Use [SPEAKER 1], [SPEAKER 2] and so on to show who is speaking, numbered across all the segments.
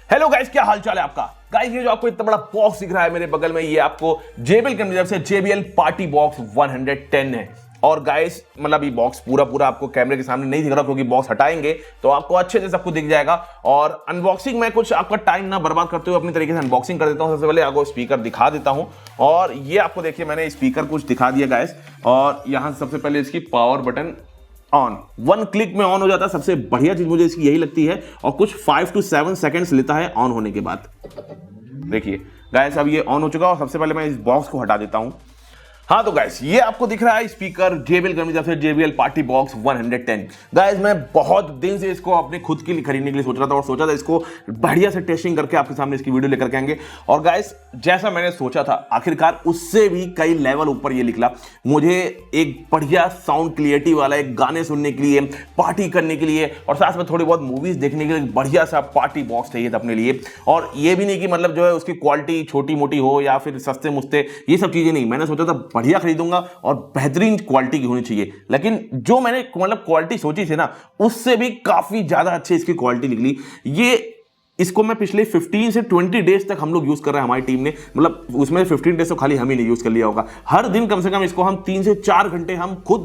[SPEAKER 1] Hello guys, क्या हाल चाल है आपका। गाइस ये जो आपको इतना बड़ा बॉक्स दिख रहा है मेरे बगल में, ये आपको JBL कंपनी से JBL पार्टी बॉक्स 110 है। और गाइस मतलब ये बॉक्स पूरा आपको कैमरे के सामने नहीं दिख रहा, क्योंकि बॉक्स हटाएंगे तो आपको अच्छे से सब कुछ दिख जाएगा। और अनबॉक्सिंग में कुछ आपका टाइम ना बर्बाद करते हुए अपनी तरीके से अनबॉक्सिंग कर देता हूं। सबसे पहले आपको स्पीकर दिखा देता हूं, और ये आपको देखिए मैंने स्पीकर कुछ दिखा दिया गाइस। और यहां सबसे पहले इसकी पावर बटन ऑन, 1 क्लिक में ऑन हो जाता है। सबसे बढ़िया चीज मुझे इसकी यही लगती है, और कुछ 5 to 7 सेकंड्स लेता है ऑन होने के बाद। देखिए गाइस अब ये ऑन हो चुका, और सबसे पहले मैं इस बॉक्स को हटा देता हूं। हाँ तो गाइस ये आपको दिख रहा है स्पीकर JBL कंपनी से JBL पार्टी बॉक्स 110। गाइस मैं बहुत दिन से इसको अपने खुद के लिए खरीदने के लिए सोच रहा था, और सोचा था इसको बढ़िया से टेस्टिंग करके आपके सामने इसकी वीडियो लेकर के आएंगे। और गाइस जैसा मैंने सोचा था आखिरकार उससे भी कई लेवल ऊपर ये निकला। मुझे एक बढ़िया साउंड क्लियरिटी वाला एक गाने सुनने के लिए, पार्टी करने के लिए, और साथ में थोड़ी बहुत मूवीज देखने के लिए बढ़िया सा पार्टी बॉक्स चाहिए था अपने लिए। और ये भी नहीं कि मतलब जो है उसकी क्वालिटी छोटी मोटी हो या फिर सस्ते मुस्ते, ये सब चीजें नहीं। मैंने सोचा था बढ़िया खरीदूंगा और बेहतरीन क्वालिटी की होनी चाहिए, लेकिन जो मैंने मतलब क्वालिटी सोची थी ना, उससे भी काफी ज्यादा अच्छी इसकी क्वालिटी निकली। ये इसको मैं पिछले 15 से 20 डेज तक हम लोग यूज कर रहे हैं हमारी टीम ने, मतलब उसमें 15 डेज तो खाली हम ही नहीं यूज कर लिया होगा। हर दिन कम से कम इसको हम 3 से 4 घंटे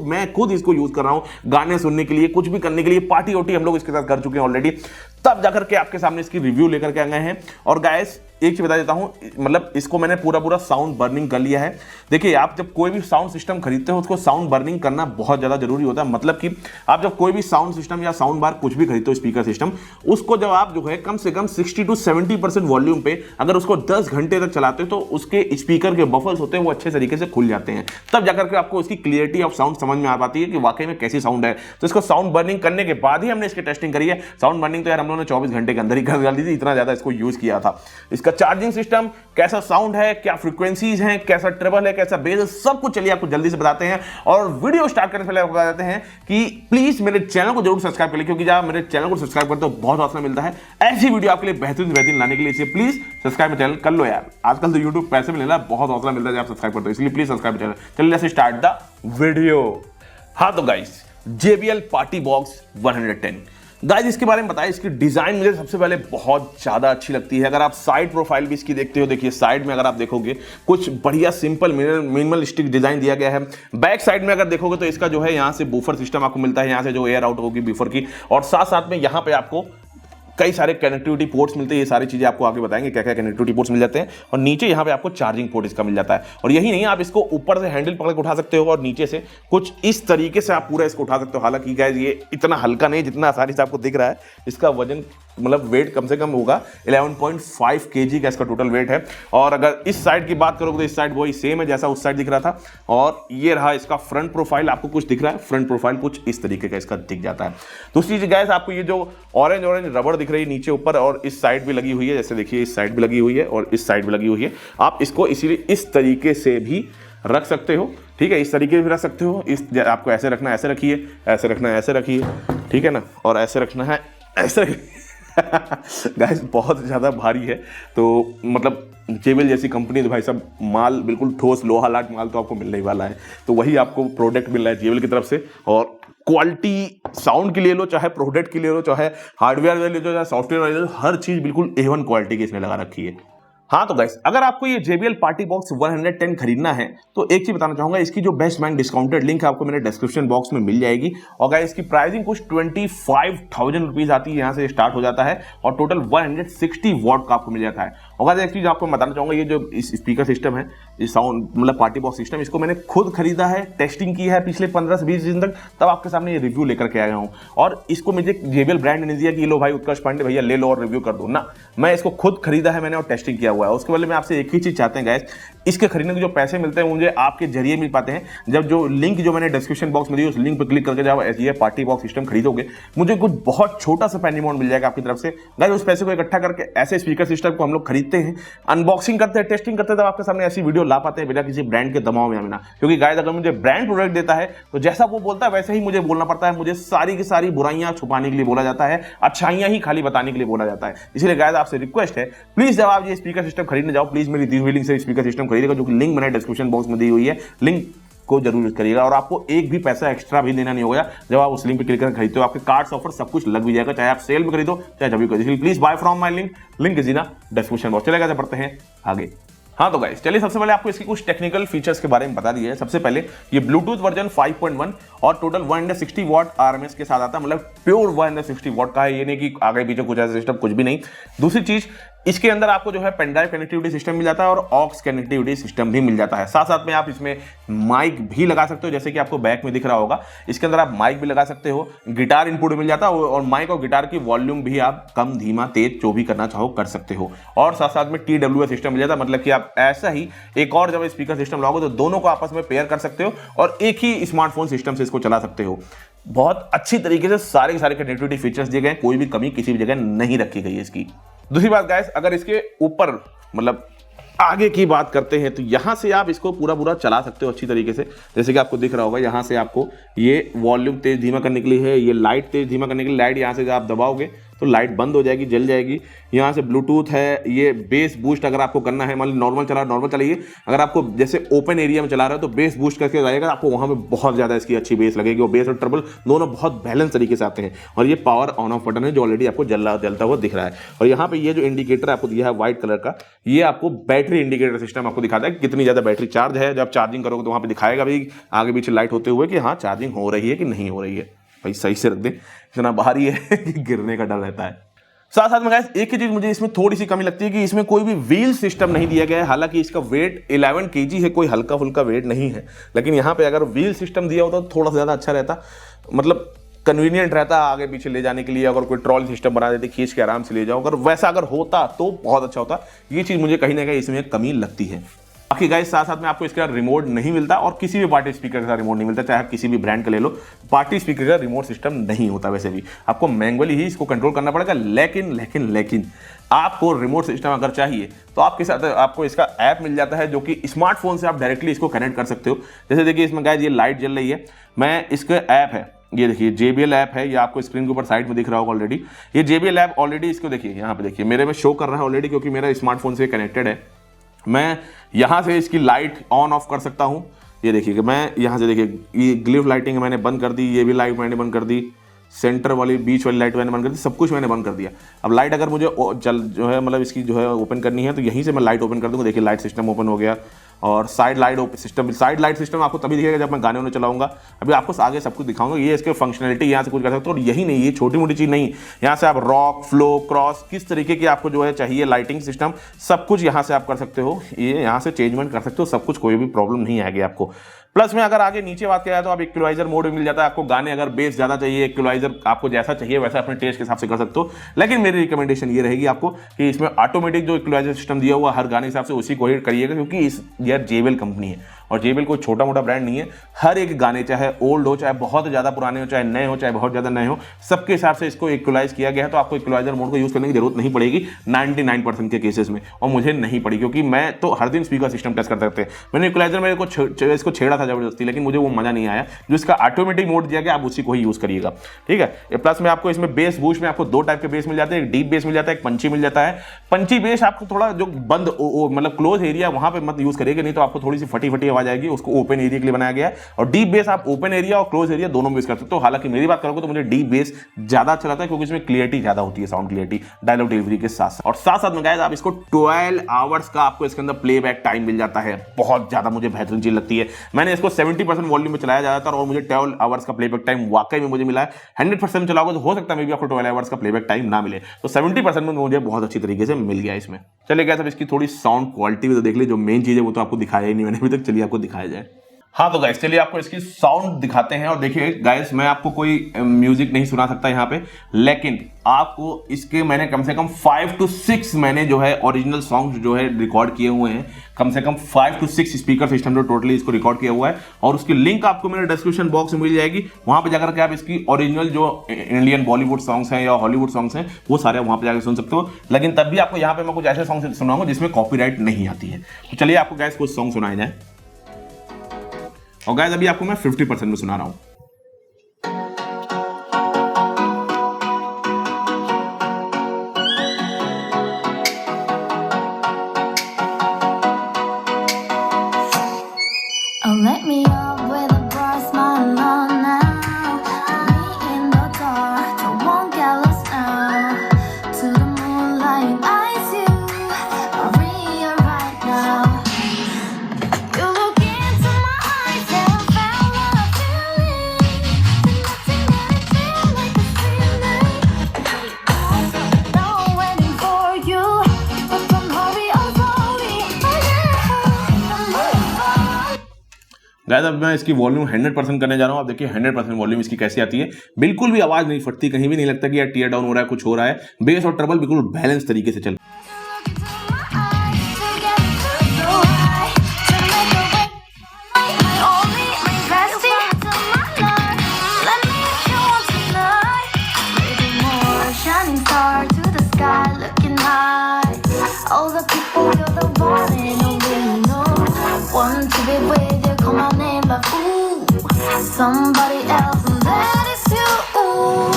[SPEAKER 1] मैं खुद इसको यूज कर रहा हूं, गाने सुनने के लिए, कुछ भी करने के लिए, पार्टी वोटी हम लोग इसके साथ कर चुके हैं ऑलरेडी। तब जाकर के आपके सामने इसकी रिव्यू लेकर के आ गए हैं। और गाइस एक चीज बता देता हूं, मतलब इसको मैंने पूरा साउंड बर्निंग कर लिया है। देखिए आप जब कोई भी साउंड सिस्टम खरीदते हो उसको साउंड बर्निंग करना बहुत ज्यादा जरूरी होता है। मतलब कि आप जब कोई भी साउंड सिस्टम या साउंड बार कुछ भी खरीदते हो, स्पीकर सिस्टम, उसको जब आप जो है कम से कम 60 to 70% वॉल्यूम पे अगर उसको 10 घंटे तक चलाते हो तो उसके स्पीकर के बफल्स होते हैं वो अच्छे तरीके से खुल जाते हैं। तब जाकर के आपको उसकी क्लियरिटी ऑफ साउंड समझ में आ पाती है कि वाकई में कैसी साउंड है। तो इसको साउंड बर्निंग करने के बाद ही हमने इसकी टेस्टिंग करी है। साउंड बर्निंग तो यार हम लोगों ने 24 घंटे के अंदर ही कर दी थी, इतना ज्यादा इसको यूज किया था। इसका चार्जिंग सिस्टम कैसा साउंड है, क्या फ्रीक्वेंसीज हैं, कैसा ट्रेबल है, कैसा बेस है, सब कुछ चलिए आपको जल्दी से बताते हैं। और वीडियो स्टार्ट करने से पहले आपको बता देते हैं कि प्लीज मेरे चैनल को जरूर सब्सक्राइब कर ले, क्योंकि जब मेरे चैनल को सब्सक्राइब करते हो बहुत हौसला मिलता है ऐसी वीडियो आपके लिए बेहतरीन लाने के लिए। इसलिए प्लीज सब्सक्राइब चैनल कर लो यार, आजकल तो यूट्यूब पैसे मिलना बहुत हौसला मिलता है जब आप सब्सक्राइब करते हो, इसलिए प्लीज सब्सक्राइब चैनल। चलिए लेट्स स्टार्ट द वीडियो। हाँ तो guys JBL party box 110 guys इसके बारे में बताएं। इसकी डिजाइन मुझे सबसे पहले बहुत ज्यादा अच्छी लगती है। अगर आप साइड प्रोफाइल भी इसकी देखते हो, देखिए साइड में अगर आप देखोगे कुछ बढ़िया सिंपल मिनिमलिस्टिक डिजाइन दिया गया है। बैक साइड में अगर देखोगे तो इसका जो है यहाँ से बूफर सिस्टम आपको मिलता है, यहाँ से जो एयर आउट होगी बूफर की, और साथ साथ में यहाँ पे आपको कई सारे कनेक्टिविटी पोर्ट्स मिलते हैं। ये सारी चीजें आपको आगे बताएंगे क्या क्या कनेक्टिविटी पोर्ट्स मिल जाते हैं। और नीचे यहाँ पे आपको चार्जिंग पोर्ट इसका मिल जाता है। और यही नहीं, आप इसको ऊपर से हैंडल पकड़ के उठा सकते हो, और नीचे से कुछ इस तरीके से आप पूरा इसको उठा सकते हो। हालांकि गाइस ये इतना हल्का नहीं जितना आसानी से आपको दिख रहा है। इसका वजन मतलब वेट कम से कम होगा 11.5 kg का इसका टोटल वेट है। और अगर इस साइड की बात करोगे तो इस साइड वही सेम है जैसा उस साइड दिख रहा था। और ये रहा इसका फ्रंट प्रोफाइल, आपको कुछ दिख रहा है, फ्रंट प्रोफाइल कुछ इस तरीके का इसका दिख जाता है। दूसरी चीज गाइस, आपको ये जो ऑरेंज रबड़ दिख रही है नीचे ऊपर, और इस साइड भी लगी हुई है, जैसे देखिए इस साइड भी लगी हुई है और इस साइड भी लगी हुई है। आप इसको इसीलिए इस तरीके से भी रख सकते हो, ठीक है, इस तरीके से भी रख सकते हो। इस आपको ऐसे रखना है ऐसे रखिए, ऐसे रखना है ऐसे रखिए, ठीक है ना, और ऐसे रखना है ऐसे गाइस बहुत ज़्यादा भारी है। तो मतलब JBL जैसी कंपनी तो भाई साहब माल बिल्कुल ठोस लोहा लाट माल तो आपको मिलने ही वाला है। तो वही आपको प्रोडक्ट मिल रहा है JBL की तरफ से। और क्वालिटी साउंड के लिए लो, चाहे प्रोडक्ट के लिए लो, चाहे हार्डवेयर ले लो, चाहे सॉफ्टवेयर ले लो, हर चीज़ बिल्कुल A1 क्वालिटी की इसने लगा रखी है। हाँ तो गाइस अगर आपको ये JBL पार्टी बॉक्स 110 खरीदना है तो एक चीज बताना चाहूंगा, इसकी जो बेस्ट मैन डिस्काउंटेड लिंक है आपको मेरे डिस्क्रिप्शन बॉक्स में मिल जाएगी। और गाइस इसकी प्राइसिंग कुछ 25,000 रुपीज आती है, यहाँ से स्टार्ट हो जाता है, और टोटल 160 वॉट का आपको मिल जाता है। और गाइस एक चीज आपको बताना चाहूंगा, ये जो इस स्पीकर सिस्टम है, इस साउंड मतलब पार्टी बॉक्स सिस्टम, इसको मैंने खुद खरीदा है, टेस्टिंग की है पिछले 15 से 20 दिन तक, तब आपके सामने ये रिव्यू लेकर के आया हूँ। और इसको मुझे JBL ब्रांड ने दिया कि लो भाई उत्कर्ष पांडे भैया ले लो और रिव्यू कर दो ना, मैं इसको खुद खरीदा है मैंने और टेस्टिंग किया हुआ है। उसके बदले में आपसे एक ही चीज चाहते हैं गाइस, इसके खरीदने के जो पैसे मिलते हैं मुझे आपके जरिए मिल पाते हैं। जब जो लिंक जो मैंने डिस्क्रिप्शन बॉक्स में दी उस लिंक पर क्लिक करके जब ये पार्टी बॉक्स सिस्टम खरीदोगे, मुझे कुछ बहुत छोटा सा पेनी अमाउंट मिल जाएगा आपकी तरफ से। गाइस उस पैसे को इकट्ठा करके ऐसे स्पीकर सिस्टम को हम लोग खरीदते हैं, अनबॉक्सिंग करते हैं, टेस्टिंग करते हैं, तब आपके सामने ऐसी वीडियो ला पाते हैं बिना किसी ब्रांड के दबाव में आना। क्योंकि गाइस अगर मुझे ब्रांड प्रोडक्ट देता है तो जैसा वो बोलता है वैसे ही मुझे बोलना पड़ता है। मुझे सारी की सारी बुराइयां छुपाने के लिए बोला जाता है, अच्छाइयां ही खाली बताने के लिए बोला जाता है। इसलिए गाइस आपसे रिक्वेस्ट है, प्लीज जब आप ये स्पीकर सिस्टम खरीदने जाओ, प्लीज मेरी दी हुई लिंक से स्पीकर सिस्टम खरीदेगा, जो कि लिंक मैंने डिस्क्रिप्शन बॉक्स में दी हुई है। लिंक इसको जरूर यूज करिएगा और आपको एक भी पैसा एक्स्ट्रा भी देना नहीं होगा जब आप उस लिंक पे क्लिक कर खरीदते हो। आपके कार्ड्स ऑफर सब कुछ लग भी जाएगा, चाहे आप सेल में खरीदो चाहे जब भी खरीदो। Please buy from my link is in description box. चलेगा जब पढ़ते हैं आगे। हाँ तो गाइस चलिए सबसे पहले आपको इसकी कुछ टेक्निकल फीचर्स के बारे में बता दिए। सबसे पहले ये ब्लूटूथ वर्जन 5.1 और टोटल 160 वॉट आरएमएस के साथ आता है, मतलब प्योर 160 वॉट का है, ये नहीं कि आगे पीछे कुछ ऐसा सिस्टम कुछ भी नहीं। दूसरी चीज इसके अंदर आपको जो है पेनड्राइव कनेक्टिविटी सिस्टम मिल जाता है और ऑक्स कनेक्टिविटी सिस्टम भी मिल जाता है। साथ साथ में आप इसमें माइक भी लगा सकते हो, जैसे कि आपको बैक में दिख रहा होगा, इसके अंदर आप माइक भी लगा सकते हो। गिटार इनपुट मिल जाता है और माइक और गिटार की वॉल्यूम भी आप कम धीमा तेज जो भी करना चाहो कर सकते हो। और साथ साथ में TWS सिस्टम मिल जाता है, मतलब कि आप ऐसा ही एक और जब स्पीकर सिस्टम लगाओगे तो दोनों को आपस में पेयर कर सकते हो और एक ही स्मार्टफोन सिस्टम से इसको चला सकते हो। बहुत अच्छी तरीके से सारे कनेक्टिविटी फीचर्स दिए गए, कोई भी कमी किसी भी जगह नहीं रखी गई है इसकी। दूसरी बात गाइस, अगर इसके ऊपर मतलब आगे की बात करते हैं तो यहां से आप इसको पूरा चला सकते हो अच्छी तरीके से। जैसे कि आपको दिख रहा होगा, यहां से आपको ये वॉल्यूम तेज धीमा करने के लिए है, ये लाइट तेज धीमा करने के लिए लाइट यहां से आप दबाओगे तो लाइट बंद हो जाएगी, जल जाएगी। यहाँ से ब्लूटूथ है, ये बेस बूस्ट अगर आपको करना है, मतलब नॉर्मल चलाइए। अगर आपको जैसे ओपन एरिया में चला रहे हो तो बेस बूस्ट करके जाएगा, आपको वहाँ पे बहुत ज़्यादा इसकी अच्छी बेस लगेगी और बेस और ट्रबल दोनों बहुत बैलेंस तरीके से आते हैं। और ये पावर ऑन ऑफ बटन है जो ऑलरेडी आपको जलता हुआ दिख रहा है। और यहाँ पे ये जो इंडिकेटर आपको दिया है व्हाइट कलर का, ये आपको बैटरी इंडिकेटर सिस्टम आपको दिखाता है कितनी ज़्यादा बैटरी चार्ज है। जब चार्जिंग करोगे तो वहाँ पे दिखाएगा भी आगे पीछे लाइट होते हुए कि हाँ चार्जिंग हो रही है कि नहीं हो रही है। भाई सही से रख दें, इतना भारी है कि गिरने का डर रहता है। साथ में गाइस एक ही चीज मुझे इसमें थोड़ी सी कमी लगती है कि इसमें कोई भी व्हील सिस्टम नहीं दिया गया है। हालांकि इसका वेट 11 kg है, कोई हल्का फुल्का वेट नहीं है, लेकिन यहाँ पे अगर व्हील सिस्टम दिया होता तो थोड़ा सा ज्यादा अच्छा रहता, मतलब कन्वीनियंट रहता आगे पीछे ले जाने के लिए। अगर कोई ट्रॉली सिस्टम बना देते खींच के आराम से ले जाओ, अगर वैसा अगर होता तो बहुत अच्छा होता। ये चीज मुझे कहीं ना कहीं इसमें कमी लगती है। बाकी गाइस साथ में आपको इसका रिमोट नहीं मिलता और किसी भी पार्टी स्पीकर का रिमोट नहीं मिलता, चाहे आप किसी भी ब्रांड का ले लो। पार्टी स्पीकर का रिमोट सिस्टम नहीं होता, वैसे भी आपको मैनुअली ही इसको कंट्रोल करना पड़ेगा। लेकिन आपको रिमोट सिस्टम अगर चाहिए तो आपके साथ आपको इसका ऐप मिल जाता है जो कि स्मार्टफोन से आप डायरेक्टली इसको कनेक्ट कर सकते हो। जैसे देखिए इसमें गाइस ये लाइट जल रही है, मैं इसका ऐप है, ये देखिए JBL ऐप है, ये आपको स्क्रीन के ऊपर साइड में दिख रहा होगा ऑलरेडी। ये JBL ऐप ऑलरेडी इसको देखिए यहाँ पे देखिए मेरे में शो कर रहा है ऑलरेडी, क्योंकि मेरा स्मार्टफोन से कनेक्टेड है। मैं यहाँ से इसकी लाइट ऑन ऑफ कर सकता हूँ। ये देखिए कि मैं यहाँ से देखिए ये ग्लिफ लाइटिंग मैंने बंद कर दी, ये भी लाइट मैंने बंद कर दी, सेंटर वाली बीच वाली लाइट मैंने बंद कर दी, सब कुछ मैंने बंद कर दिया। अब लाइट अगर मुझे जो है मतलब इसकी जो है ओपन करनी है तो यहीं से मैं लाइट ओपन कर दूँगा। देखिए लाइट सिस्टम ओपन हो गया। और साइड लाइट सिस्टम आपको तभी दिखेगा जब मैं गाने उन्हें चलाऊंगा। अभी आपको आगे सब कुछ दिखाऊंगा। ये इसके फंक्शनलिटी यहाँ से कुछ कर सकते हो और यही नहीं, ये छोटी मोटी चीज़ नहीं, यहाँ से आप रॉक फ्लो क्रॉस किस तरीके की आपको जो है चाहिए लाइटिंग सिस्टम सब कुछ यहाँ से आप कर सकते हो। ये यहाँ से चेंजमेंट कर सकते हो सब कुछ, कोई भी प्रॉब्लम नहीं आएगी आपको। प्लस में अगर आगे नीचे बात किया जाए तो आप इक्वलाइजर मोड भी मिल जाता है आपको। गाने अगर बेस ज्यादा चाहिए, इक्वलाइजर आपको जैसा चाहिए वैसा अपने टेस्ट के हिसाब से कर सकते हो। लेकिन मेरी रिकमेंडेशन ये रहेगी आपको कि इसमें ऑटोमेटिक जो इक्वलाइजर सिस्टम दिया हुआ हर गाने के हिसाब से उसी को ही करिएगा, क्योंकि इस यार JBL कंपनी है और JBL कोई छोटा मोटा ब्रांड नहीं है। हर एक गाने चाहे ओल्ड हो, चाहे बहुत ज्यादा पुराने हो, चाहे नए हो, चाहे बहुत ज्यादा नए हो, सबके हिसाब से इसको इक्वलाइज किया गया है। तो आपको इक्वलाइजर मोड को यूज करने की जरूरत नहीं पड़ेगी 99% के केसेस में, और मुझे नहीं पड़ी क्योंकि मैं तो हर दिन स्पीकर सिस्टम टेस्ट करते थे। मैंने इक्वलाइजर मेरे को इसको छेड़ा था जबरदस्ती, लेकिन मुझे वो मजा नहीं आया। जो इसका ऑटोमेटिक मोड दिया गया आप उसी को ही यूज करिएगा, ठीक है। प्लस में आपको इसमें बेस बूस्ट में आपको दो टाइप के बेस मिल जाते हैं, एक डीप बेस मिल जाता है, एक पंची मिल जाता है। पंची बेस आपको थोड़ा जो बंद मतलब क्लोज एरिया वहां पे मत यूज करिएगा, नहीं तो आपको थोड़ी सी फटी फटी आवाज आएगी। उसको ओपन एरिया के लिए बनाया गया है। और डीप बेस आप ओपन एरिया और क्लोज एरिया दोनों में यूज कर सकते हो। हालांकि मेरी बात करोगे तो मुझे डीप बेस ज्यादा अच्छा लगता है क्योंकि इसमें क्लियरिटी ज्यादा होती है, साउंड क्लियरिटी डायलॉग डिलीवरी के साथ साथ। और साथ साथ में गाइस आप इसको 12 आवर्स का आपको इसके अंदर प्लेबैक टाइम मिल जाता है। बहुत ज्यादा मुझे बेहतरीन चीज लगती है। मैंने इसको 70% वॉल्यूम में चलाया जाता था और मुझे 12 आवर्स का प्लेबैक टाइम वाकई में मुझे मिला है। 100% चलाओगे तो हो सकता है मे भी आपको 12 आवर्स का प्लेबैक टाइम ना मिले, तो 70% में मुझे बहुत अच्छी तरीके से मिल गया इसमें। चलिए गाइस अब इसकी थोड़ी साउंड क्वालिटी भी तो देख ली। जो मेन चीज है वो तो आपको दिखाया ही नहीं मैंने अभी तक, चलिए आपको दिखाया जाए। हाँ तो गाइस चलिए आपको इसकी साउंड दिखाते हैं। और देखिए गाइस मैं आपको कोई म्यूजिक नहीं सुना सकता यहाँ पे, लेकिन आपको इसके मैंने कम से कम 5 to 6 मैंने जो है ओरिजिनल सॉन्ग जो है रिकॉर्ड किए हुए हैं। कम से कम 5 to 6 स्पीकर सिस्टम जो टोटली इसको रिकॉर्ड किया हुआ है, और उसकी लिंक आपको मेरे डिस्क्रिप्शन बॉक्स में मिल जाएगी। वहां पे जाकर के आप इसकी ओरिजिनल जो इंडियन बॉलीवुड सॉन्ग्स हैं या हॉलीवुड सॉन्ग्स हैं वो सारे वहां पे जाकर सुन सकते हो। लेकिन तब भी आपको यहाँ पे मैं कुछ ऐसे सॉन्ग सुनाऊंगा जिसमें कॉपीराइट नहीं आती है। तो चलिए आपको गाइस कुछ सॉन्ग सुनाए जाए। और गाइस अभी आपको मैं 50% में सुना रहा हूं।
[SPEAKER 2] Oh, let me all
[SPEAKER 1] guys अब मैं इसकी वॉल्यूम 100% करने जा रहा हूँ। आप देखिए 100% वॉल्यूम इसकी कैसी आती है, बिल्कुल भी आवाज नहीं फटती, कहीं भी नहीं लगता कि यार टीयर डाउन हो रहा है, कुछ हो रहा है। बेस और ट्रबल बिल्कुल बैलेंस तरीके से चल।
[SPEAKER 2] Somebody else, and that is you. Ooh,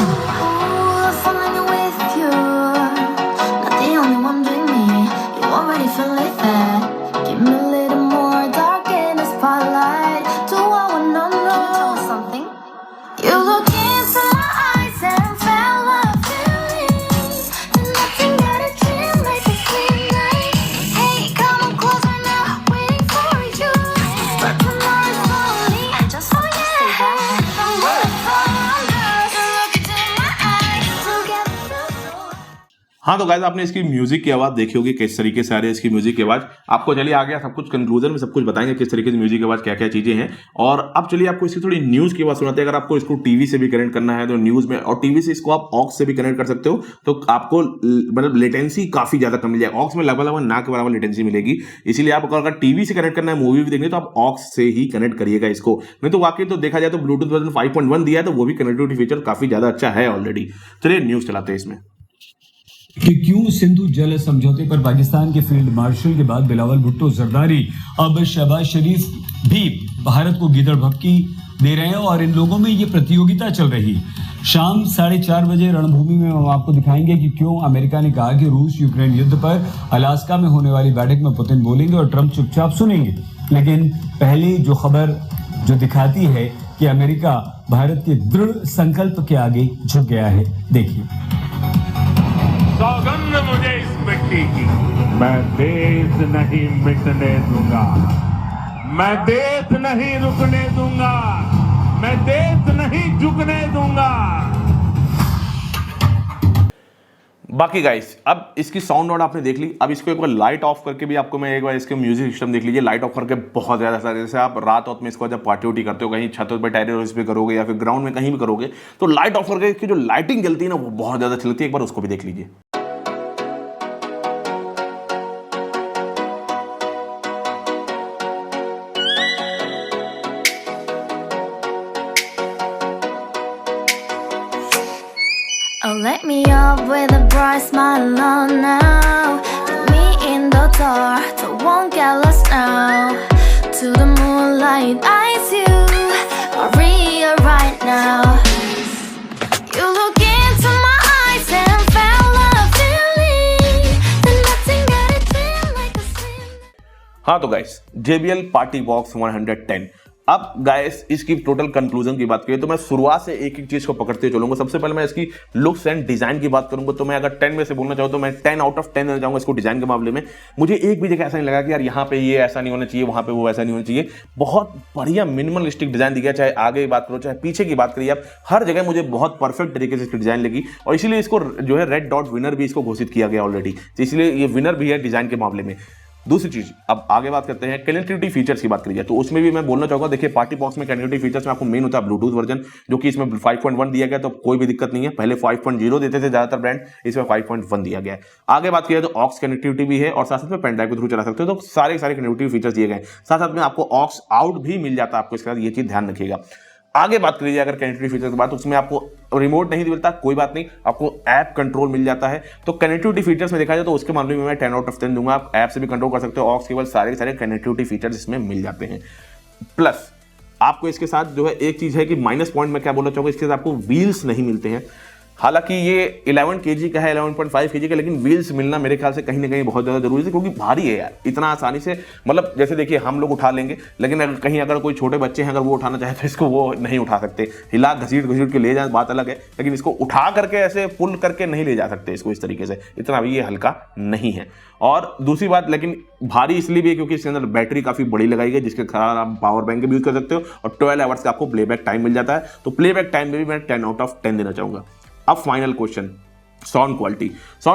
[SPEAKER 2] falling with you. Not the only one doing me. You already feel like that. Give me a little more dark in the spotlight. Do I wanna know? Can you tell me something? You look into my eyes and fell a feeling. And nothing got a dream like a sleep night. Hey, come on closer now, waiting for you. But tomorrow's lonely. I just want you.
[SPEAKER 1] हाँ तो guys आपने इसकी music की आवाज देखी होगी किस तरीके से आ रही है इसकी म्यूजिक की आवाज। आपको चलिए आ गया सब कुछ कंक्लूजन में, सब कुछ बताएंगे किस तरीके से म्यूजिक की आवाज क्या क्या चीजें हैं। और अब चलिए आपको इसकी थोड़ी न्यूज की आवाज सुनाते हैं। अगर आपको इसको टीवी से भी कनेक्ट करना है तो न्यूज में, और टीवी से इसको आप ऑक्स से भी कनेक्ट कर सकते हो, तो आपको मतलब लेटेंसी काफी ज्यादा कम मिल जाएगा। ऑक्स में लगभग ना के बराबर लेटेंसी मिलेगी, इसीलिए आप अगर टीवी से कनेक्ट करना है, मूवी भी देखनी है, तो आप ऑक्स से ही कनेक्ट करिएगा इसको। नहीं तो वाकई तो देखा जाए तो ब्लूटूथ वर्जन 5.1 दिया है, तो वो भी कनेक्टिविटी फीचर काफी ज्यादा अच्छा है ऑलरेडी। चलिए न्यूज चलाते हैं इसमें
[SPEAKER 3] कि क्यों सिंधु जल समझौते पर पाकिस्तान के फील्ड मार्शल के बाद बिलावल भुट्टो जरदारी अब शहबाज शरीफ भी भारत को गीदड़ भक्की दे रहे हैं और इन लोगों में ये प्रतियोगिता चल रही है। शाम 4:30 बजे रणभूमि में हम आपको दिखाएंगे कि क्यों अमेरिका ने कहा कि रूस यूक्रेन युद्ध पर अलास्का में होने वाली बैठक में पुतिन बोलेंगे और ट्रंप चुपचाप सुनेंगे। लेकिन पहली जो खबर जो दिखाती है कि अमेरिका भारत के दृढ़ संकल्प के आगे झुक गया है, देखिए।
[SPEAKER 4] सौगंध मुझे इस मिट्टी की, मैं देश नहीं मिटने दूंगा, मैं देश नहीं रुकने दूंगा, मैं देश नहीं झुकने दूंगा।
[SPEAKER 1] बाकी गाइस अब इसकी साउंड नोट आपने देख ली। अब इसको एक बार लाइट ऑफ करके भी आपको मैं एक बार इसके म्यूजिक सिस्टम देख लीजिए। लाइट ऑफ करके बहुत ज्यादा सारे, जैसे आप रात में इसको जब पार्टी उटी करते हो, कहीं छत पर टेरेस पे करोगे या फिर ग्राउंड में कहीं भी करोगे, तो लाइट ऑफ करके इसकी जो लाइटिंग जलती है ना, वो बहुत ज्यादा चलती है। एक बार उसको भी देख लीजिए।
[SPEAKER 2] Oh, let me up with a bright smile on now. Put me in the dark, so won't get lost now. To the moonlight, eyes you, Maria right now. You look into my eyes and fell a feeling. Then nothing got a dream like a sleep.
[SPEAKER 1] हाँ तो guys JBL party box 110। अब guys इसकी total conclusion की बात करें तो मैं शुरुआत से एक एक चीज को पकड़ते चलूंगा। सबसे पहले मैं इसकी लुक्स एंड डिजाइन की बात करूंगा, तो मैं अगर 10 में से बोलना चाहूँ तो मैं 10 आउट ऑफ 10 देना चाहूंगा इसको डिजाइन के मामले में। मुझे एक भी जगह ऐसा नहीं लगा कि यार यहाँ पे ये ऐसा नहीं होना चाहिए, वहां पे वो ऐसा नहीं होना चाहिए। बहुत बढ़िया मिनिमलिस्टिक डिजाइन दिया, चाहे आगे की बात करो चाहे पीछे की बात करिए, आप हर जगह मुझे बहुत परफेक्ट तरीके से इसकी डिजाइन लगी। और इसीलिए इसको जो है रेड डॉट विनर भी इसको घोषित किया गया ऑलरेडी, इसलिए ये विनर भी है डिजाइन के मामले में। दूसरी चीज अब आगे बात करते हैं कनेक्टिविटी फीचर्स की बात करिए, तो उसमें भी मैं बोलना चाहूंगा। देखिए पार्टी बॉक्स में कनेक्टिविटी फीचर्स में आपको मेन होता है ब्लूटूथ वर्जन, जो कि इसमें 5.1 दिया गया, तो कोई भी दिक्कत नहीं है। पहले 5.0 देते थे ज्यादातर ब्रांड, इसमें 5.1 दिया गया है। आगे बात किया तो ऑक्स कनेक्टिविटी भी है और साथ साथ में पेन ड्राइव के थ्रू चला सकते हो, तो सारे कनेक्टिविटी फीचर्स दिए गए। साथ साथ में आपको ऑक्स आउट भी मिल जाता है आपको इसके साथ, ये चीज ध्यान रखिएगा। आगे बात करिए अगर कनेक्टिविटी फीचर की बात, उसमें आपको रिमोट नहीं मिलता, कोई बात नहीं, आपको ऐप कंट्रोल मिल जाता है। तो कनेक्टिविटी फीचर्स में देखा जाए तो उसके मामले में मैं 10 आउट ऑफ 10 दूंगा। आप ऐप से भी कंट्रोल कर सकते हो, ऑक्स केवल सारे कनेक्टिविटी फीचर्स इसमें मिल जाते हैं। प्लस आपको इसके साथ जो है एक चीज है कि माइनस पॉइंट में क्या बोलना चाहूंगा, इसके साथ आपको व्हील्स नहीं मिलते हैं। हालांकि ये 11 kg का है, 11.5 kg का, लेकिन व्हील्स मिलना मेरे ख्याल से कहीं ना कहीं बहुत ज़्यादा जरूरी है, क्योंकि भारी है यार। इतना आसानी से मतलब जैसे देखिए हम लोग उठा लेंगे, लेकिन अगर कहीं अगर कोई छोटे बच्चे हैं अगर वो उठाना चाहे तो इसको वो नहीं उठा सकते। हिला घसीट के ले जाए बात अलग है, लेकिन इसको उठा करके ऐसे पुल करके नहीं ले जा सकते इसको इस तरीके से, इतना भी ये हल्का नहीं है। और दूसरी बात, लेकिन भारी इसलिए भी है क्योंकि इसके अंदर बैटरी काफ़ी बड़ी लगाई गई, जिसके कारण आप पावर बैंक भी यूज़ कर सकते हो और 12 आवर्स का आपको प्लेबैक टाइम मिल जाता है। तो प्लेबैक टाइम में भी मैं 10 आउट ऑफ 10 देना चाहूँगा। अब फाइनल क्वेश्चन, साउंड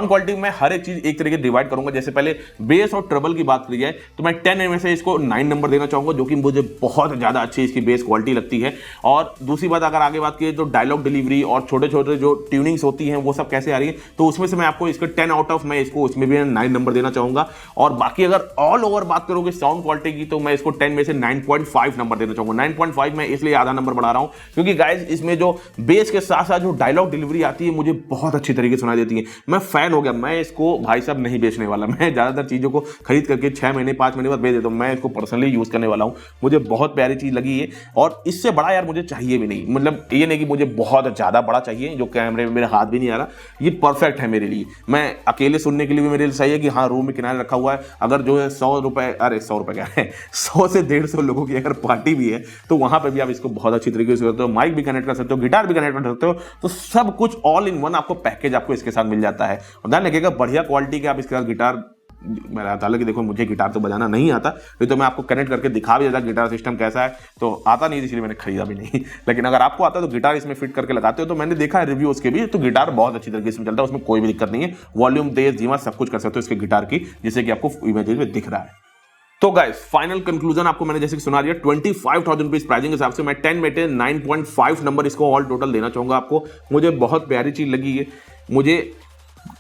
[SPEAKER 1] क्वालिटी में हर एक चीज एक तरीके से डिवाइड करूंगा। जैसे पहले बेस और ट्रबल की बात करी जाए तो मैं 10 में से इसको 9 नंबर देना चाहूंगा, जो कि मुझे बहुत ज्यादा अच्छी इसकी बेस क्वालिटी लगती है। और दूसरी बात अगर आगे बात की तो डायलॉग डिलीवरी और छोटे छोटे जो ट्यूनिंग्स होती हैं वो सब कैसे आ रही है, तो उसमें से मैं आपको इसका 10 आउट ऑफ मैं इसको उसमें भी 9 नंबर देना चाहूंगा। और बाकी अगर ऑल ओवर बात करोगे साउंड क्वालिटी की तो मैं इसको 10 में से 9.5 नंबर देना चाहूंगा। 9.5 मैं इसलिए आधा नंबर बढ़ा रहा हूं क्योंकि गाइस इसमें जो बेस के साथ साथ जो डायलॉग डिलीवरी आती है मुझे बहुत अच्छी तरीके से सुनाई देती है। मैं फैन हो गया, मैं इसको भाई साहब नहीं बेचने वाला, मैं ज्यादातर चीजों को खरीद करके 6 महीने 5 महीने बाद बेच देता हूं। मैं इसको पर्सनली यूज करने वाला हूं, मुझे बहुत प्यारी चीज लगी है और इससे बड़ा यार मुझे चाहिए भी नहीं। मतलब ये नहीं कि मुझे बहुत ज्यादा बड़ा चाहिए जो कैमरे में मेरे हाथ भी नहीं आ रहा, ये परफेक्ट है मेरे लिए। मैं अकेले सुनने के लिए भी मेरे लिए सही है कि हाँ रूम में किनारे रखा हुआ है। अगर जो है 100 रुपए क्या है 100 से 150 लोगों की अगर पार्टी भी है तो वहां पर भी आप इसको बहुत अच्छी तरीके से करते हो, माइक भी कनेक्ट कर सकते हो, गिटार भी कनेक्ट कर सकते हो, तो सब कुछ ऑल इन वन आपको पैकेज आपको इसके साथ मिल जाता है। और ध्यान रखिएगा बढ़िया क्वालिटी के आप इसके साथ गिटार, मेरा हालांकि देखो मुझे गिटार तो बजाना नहीं आता, तो मैं आपको कनेक्ट करके दिखा भी देता गिटार सिस्टम कैसा है, तो आता नहीं इसलिए मैंने खरीदा भी नहीं। लेकिन अगर आपको आता है तो गिटार इसमें फिट करके लगाते हो, तो मैंने देखा है रिव्यू उसके भी, तो गिटार बहुत अच्छी तरीके से चलता है, उसमें कोई भी दिक्कत नहीं है। वॉल्यूम तेज धीमा सब कुछ कर सकते हो इसके गिटार की, जैसे कि आपको इमेजेस में दिख रहा है। तो गाइस फाइनल कंक्लूजन आपको मैंने जैसे कि सुना दिया 25,000 रुपीज प्राइसिंग के हिसाब से मैं 10 में 9.5 नंबर इसको ऑल टोटल देना चाहूंगा आपको। मुझे बहुत प्यारी चीज लगी है, मुझे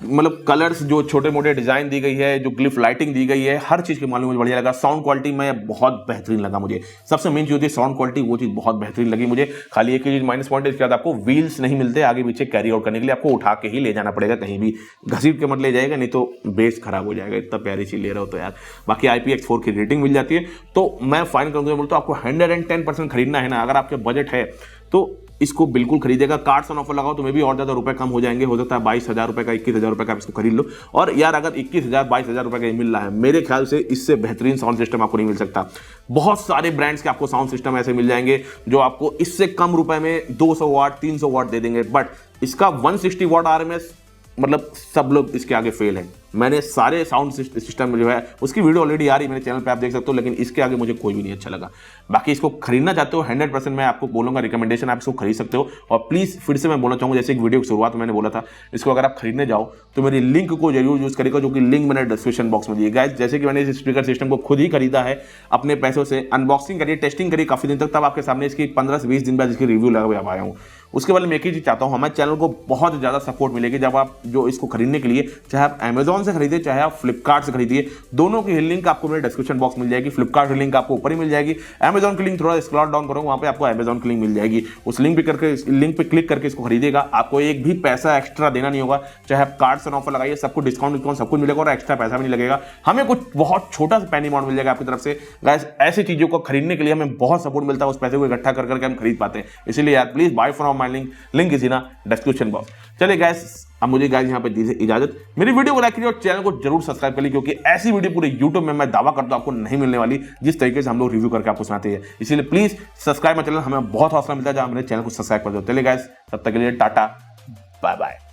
[SPEAKER 1] मतलब कलर्स जो छोटे मोटे डिजाइन दी गई है, जो ग्लिफ लाइटिंग दी गई है, हर चीज के मालूम मुझे बढ़िया लगा। साउंड क्वालिटी में बहुत बेहतरीन लगा मुझे, सबसे मेन चीज होती है साउंड क्वालिटी, वो चीज बहुत बेहतरीन लगी मुझे। खाली एक चीज माइनस पॉइंट है इसके बाद आपको व्हील्स नहीं मिलते आगे पीछे कैरी आउट करने के लिए, आपको उठा के ही ले जाना पड़ेगा, कहीं भी घसीट के मत ले जाएगा, नहीं तो बेस खराब हो जाएगा। इतना प्यारी चीज ले रहे हो तो यार। बाकी IPX4 की रेटिंग मिल जाती है, तो मैं फाइनल कंक्लूजन बोलता हूं आपको 110% खरीदना है ना, अगर आपके बजट है तो इसको बिल्कुल खरीदेगा। कार्ड्स ऑन ऑफर लगाओ तो मे भी और ज्यादा रुपए कम हो जाएंगे, हो सकता है 22,000 रुपए का 21,000 रुपए का आप इसको खरीद लो। और यार अगर 21,000 22,000 रुपए का मिल रहा है, मेरे ख्याल से इससे बेहतरीन साउंड सिस्टम आपको नहीं मिल सकता। बहुत सारे ब्रांड्स के आपको साउंड सिस्टम ऐसे मिल जाएंगे जो आपको इससे कम रुपए में 200 वाट 300 वाट दे देंगे, बट इसका 160 वाट RMS मतलब सब लोग इसके आगे फेल है। मैंने सारे साउंड सिस्टम जो है उसकी वीडियो ऑलरेडी आ रही है मेरे चैनल पे, आप देख सकते हो, लेकिन इसके आगे मुझे कोई भी नहीं अच्छा लगा। बाकी इसको खरीदना चाहते हो 100% मैं आपको बोलूंगा रिकमेंडेशन, आप इसको खरीद सकते हो। और प्लीज फिर से मैं बोलना चाहूंगा, जैसे एक वीडियो की शुरुआत में मैंने बोला था, इसको अगर आप खरीदने जाओ तो मेरी लिंक को जरूर यूज करेगा, जो कि लिंक मैंने डिस्क्रिप्शन बॉक्स में दी है। गाइस जैसे कि मैंने इस स्पीकर सिस्टम को खुद ही खरीदा है अपने पैसों से, अनबॉक्सिंग करिए, टेस्टिंग करिए काफी दिन तक, तब आपके सामने इसकी 15 से 20 दिन बाद इसकी रिव्यू लगा पाया हूँ। उसके बाद मैं एक ही चीज चाहता हूं, हमारे चैनल को बहुत ज्यादा सपोर्ट मिलेगी जब आप जो इसको खरीदने के लिए, चाहे आप Amazon से खरीदे चाहे आप फ्लिपकार्ट से खरीदिए, दोनों की लिंक आपको मेरे डिस्क्रिप्शन बॉक्स मिल जाएगी। फ्लिपकार्ट की लिंक आपको ऊपर ही मिल जाएगी, Amazon की लिंक थोड़ा स्क्रॉल डाउन करो, वहां पे आपको Amazon की लिंक मिल जाएगी। उस लिंक पे क्लिक करके इसको खरीदेगा, आपको एक भी पैसा एक्स्ट्रा देना नहीं होगा। चाहे आप कार्ड्स ऑन ऑफर लगाइए, सबको डिस्काउंट सब कुछ मिलेगा और एक्स्ट्रा पैसा भी नहीं लगेगा। हमें कुछ बहुत छोटा सा पैनी अमाउंट मिल जाएगा आपकी तरफ से। गाइस ऐसी चीजों को खरीदने के लिए हमें बहुत सपोर्ट मिलता है, उस पैसे को इकट्ठा कर करके हम खरीद पाते हैं। इसलिए यार please buy from my link is in description box. चलिए गाइस अब मुझे गाइस यहाँ पे दीजिए इजाजत, मेरी वीडियो को लाइक करिए और चैनल को जरूर सब्सक्राइब करिए, क्योंकि ऐसी वीडियो पूरे YouTube में मैं दावा करता हूं आपको नहीं मिलने वाली, जिस तरीके से हम लोग रिव्यू करके आपको सुनाते हैं। इसीलिए प्लीज सब्सक्राइब माय चैनल, हमें बहुत हौसला मिलता है जब हमने चैनल को सब्सक्राइब कर दो। चलिए गाइस तब तक के लिए टाटा बाय बाय।